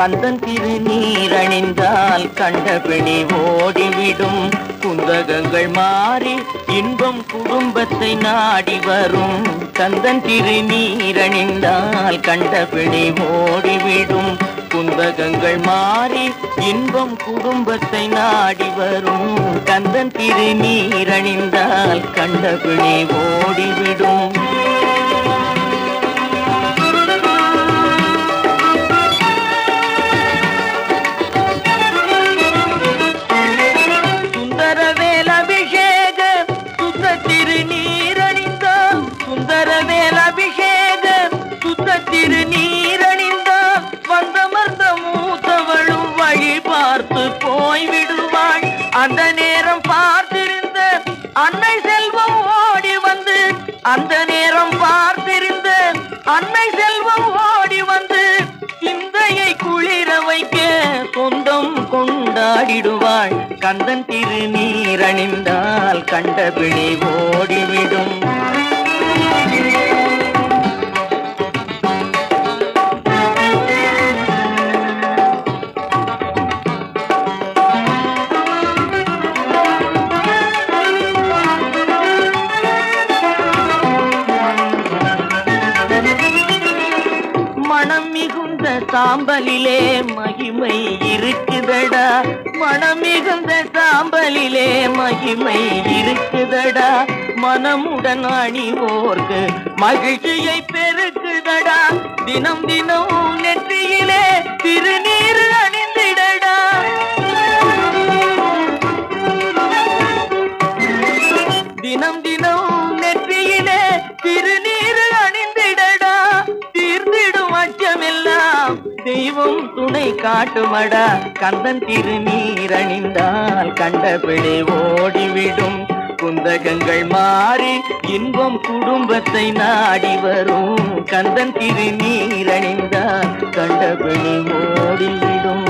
கந்தன் திருநீரணிந்தால் கண்டபிணி ஓடிவிடும். குந்தகங்கள் மாறி இன்பம் குடும்பத்தை நாடி வரும். கந்தன் திருநீரணிந்தால் கண்டபிணி ஓடிவிடும். குந்தகங்கள் மாறி இன்பம் குடும்பத்தை நாடி வரும். கந்தன் திருநீரணிந்தால் கண்டபிணி ஓடிவிடும். சுந்தரவேல் அபிஷேக சுத்த திருநீரணிந்தால் சுந்தரவேல் அபிஷேக சுத்த திருநீரணிந்தால் வந்தமர்ந்த மூத்தவளும் வழி பார்த்து போய்விடுவாள். அந்த நேரம் பார்த்திருந்த அன்னை செல்வம் ஓடி வந்து அந்த நேரம் பார்த்திருந்த அன்னை செல்வம் ஓடி வந்து சிந்தையை குளிர வைக்க சொந்தம் கொண்டாடிடுவாள். கந்தன் திருநீரணிந்தால் கண்டபிணி ஓடிவிடும். மனம் மிகுந்த சாம்பலிலே மகிமை இருக்குதடா. மனம் மிகுந்த சாம்பலிலே மகிமை இருக்குதடா. மனமுடன் அணிவோர்க்கு மகிழ்ச்சியை பெருக்குதடா. தினம் தினம் நெற்றியிலே திருநீர் அணிந்திடடா. தினம் தினம் நெற்றியிலே திருநீர் அணிந்திடடா. தீர்ந்திடும் அச்சமெல்லாம் தெய்வம் துணை காட்டுமடா. கந்தன் திருநீரணிந்தால் கண்டபிணி ஓடிவிடும். குந்தகங்கள் மாறி இன்பம் குடும்பத்தை நாடி வரும். கந்தன் திருநீரணிந்தால் கண்டபிணி ஓடிவிடும்.